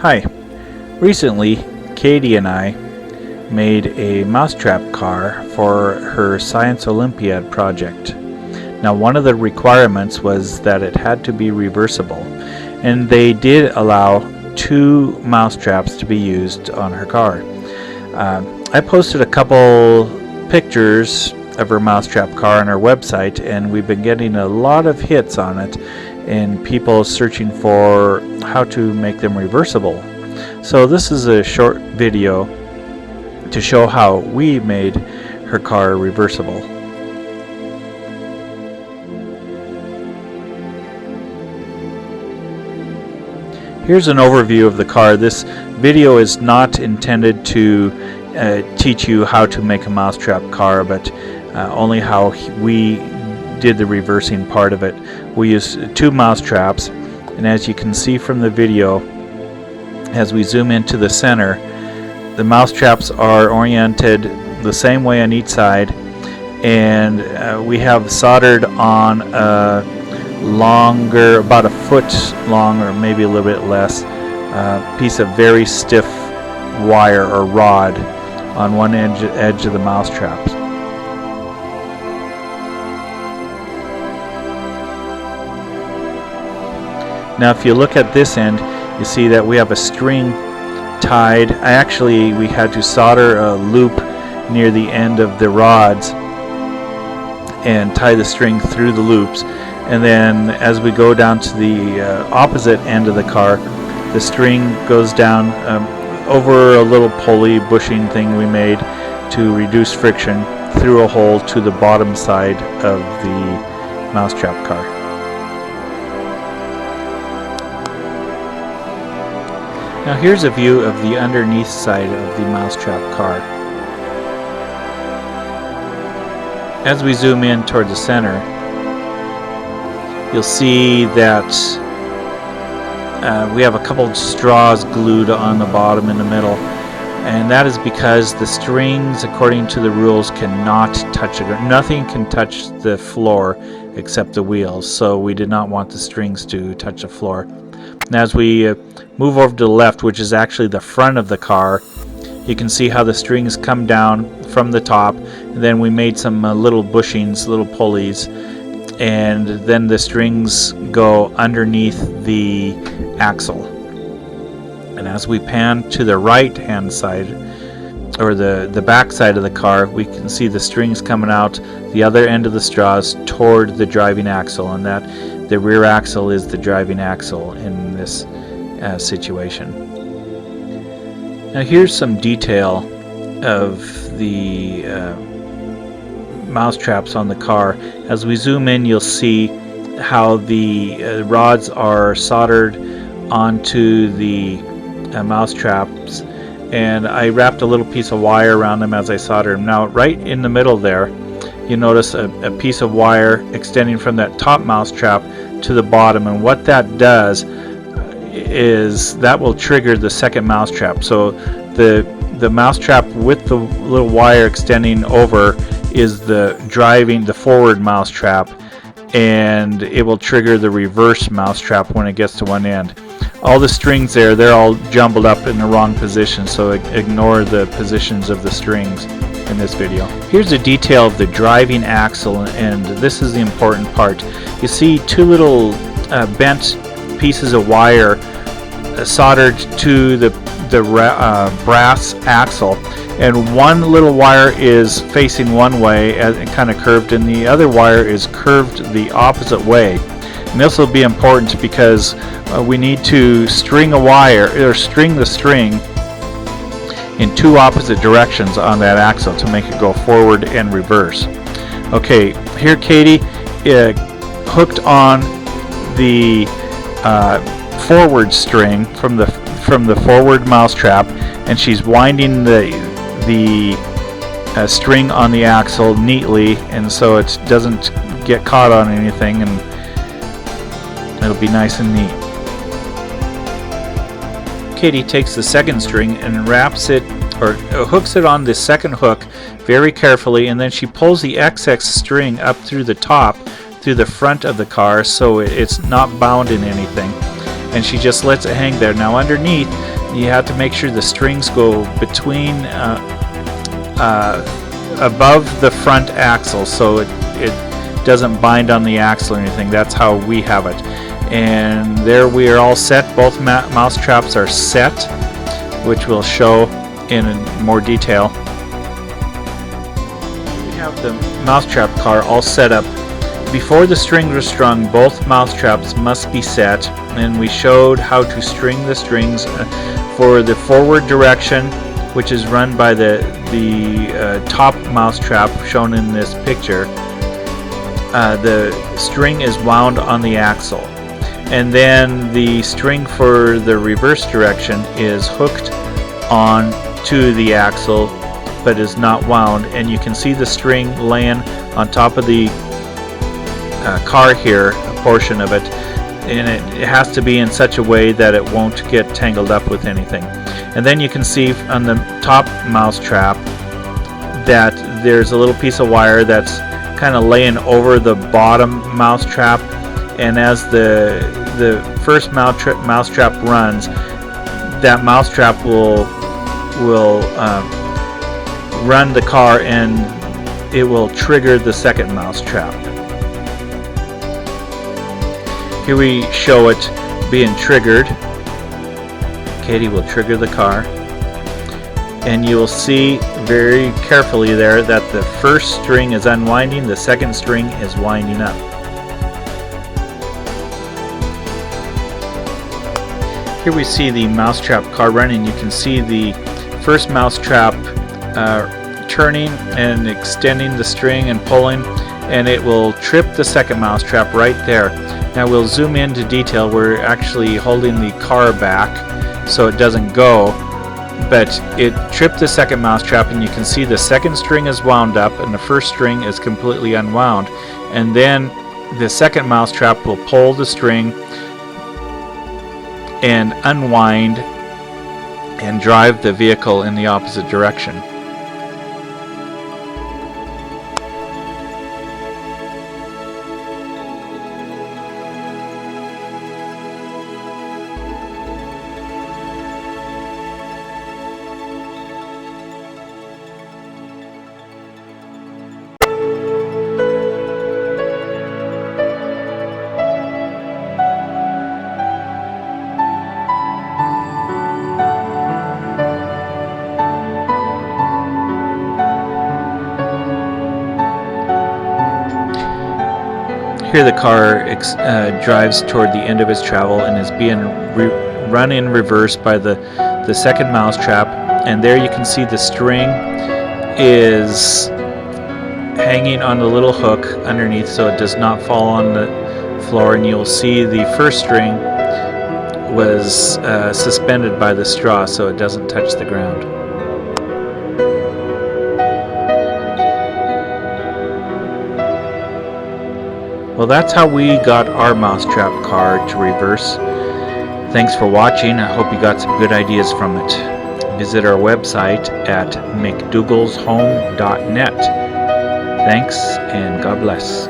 Hi. Recently, Katie and I made a Mousetrap car for her Science Olympiad project. Now, one of the requirements was that it had to be reversible, and they did allow 2 mousetraps to be used on her car. I posted a couple pictures of her mousetrap car on our website, and we've been getting a lot of hits on it and people searching for how to make them reversible. So this is a short video to show how we made her car reversible. Here's an overview of the car. This video is not intended to teach you how to make a mousetrap car, but only how we did the reversing part of it. We used 2 mousetraps, and as you can see from the video, as we zoom into the center, the mousetraps are oriented the same way on each side, and we have soldered on a longer, about a foot long or maybe a little bit less, piece of very stiff wire or rod on one edge of the mousetraps. Now if you look at this end, you see that we have a string tied. We had to solder a loop near the end of the rods and tie the string through the loops, and then as we go down to the opposite end of the car, the string goes down over a little pulley bushing thing we made to reduce friction through a hole to the bottom side of the mousetrap car. Now here's a view of the underneath side of the mousetrap car. As we zoom in toward the center, you'll see that we have a couple straws glued on the bottom in the middle, and that is because the strings, according to the rules, cannot touch it. Nothing can touch the floor except the wheels, so we did not want the strings to touch the floor. And as we move over to the left, which is actually the front of the car, you can see how the strings come down from the top, and then we made some little bushings, little pulleys, and then the strings go underneath the axle. And as we pan to the right hand side, or the back side of the car, we can see the strings coming out the other end of the straws toward the driving axle, and that the rear axle is the driving axle in this situation. Now here's some detail of the mousetraps on the car. As we zoom in, you'll see how the rods are soldered onto the mousetraps, and I wrapped a little piece of wire around them as I soldered them. Now right in the middle there, you notice a piece of wire extending from that top mousetrap to the bottom, and what that does is that will trigger the second mousetrap. So the mousetrap with the little wire extending over is the forward mousetrap, and it will trigger the reverse mousetrap when it gets to one end. All the strings there, they're all jumbled up in the wrong position, so ignore the positions of the strings in this video. Here's a detail of the driving axle, and this is the important part. You see 2 little bent pieces of wire soldered to the brass axle, and one little wire is facing one way and kind of curved, and the other wire is curved the opposite way. And this will be important because we need to string the string in 2 opposite directions on that axle to make it go forward and reverse. Okay, here Katie hooked on the forward string from the forward mousetrap, and she's winding the string on the axle neatly, and so it doesn't get caught on anything, and it'll be nice and neat. Katie takes the second string and wraps it, or hooks it on the second hook very carefully, and then she pulls the XX string up through the top, through the front of the car, so it's not bound in anything. and she just lets it hang there. Now underneath, you have to make sure the strings go between above the front axle, so it doesn't bind on the axle or anything. That's how we have it. And there we are all set. Both mousetraps are set, which we'll show in more detail. We have the mousetrap car all set up. Before the strings are strung, both mousetraps must be set, and we showed how to string the strings for the forward direction, which is run by the top mousetrap shown in this picture. The string is wound on the axle, and then the string for the reverse direction is hooked on to the axle but is not wound, and you can see the string laying on top of the car here, a portion of it, and it has to be in such a way that it won't get tangled up with anything. And then you can see on the top mousetrap that there's a little piece of wire that's kind of laying over the bottom mousetrap, and as the first mousetrap runs, that mousetrap will run the car, and it will trigger the second mousetrap. Here we show it being triggered. Katie will trigger the car, and you will see very carefully there that the first string is unwinding, the second string is winding up. Here we see the mousetrap car running. You can see the first mousetrap turning and extending the string and pulling, and it will trip the second mousetrap right there. Now we'll zoom into detail. We're actually holding the car back so it doesn't go, but it tripped the second mousetrap, and you can see the second string is wound up and the first string is completely unwound, and then the second mousetrap will pull the string and unwind and drive the vehicle in the opposite direction. Here the car drives toward the end of its travel and is being run in reverse by the second mousetrap, and there you can see the string is hanging on the little hook underneath so it does not fall on the floor, and you'll see the first string was suspended by the straw so it doesn't touch the ground. Well, that's how we got our mousetrap car to reverse. Thanks for watching. I hope you got some good ideas from it. Visit our website at mcdougalshome.net. Thanks, and God bless.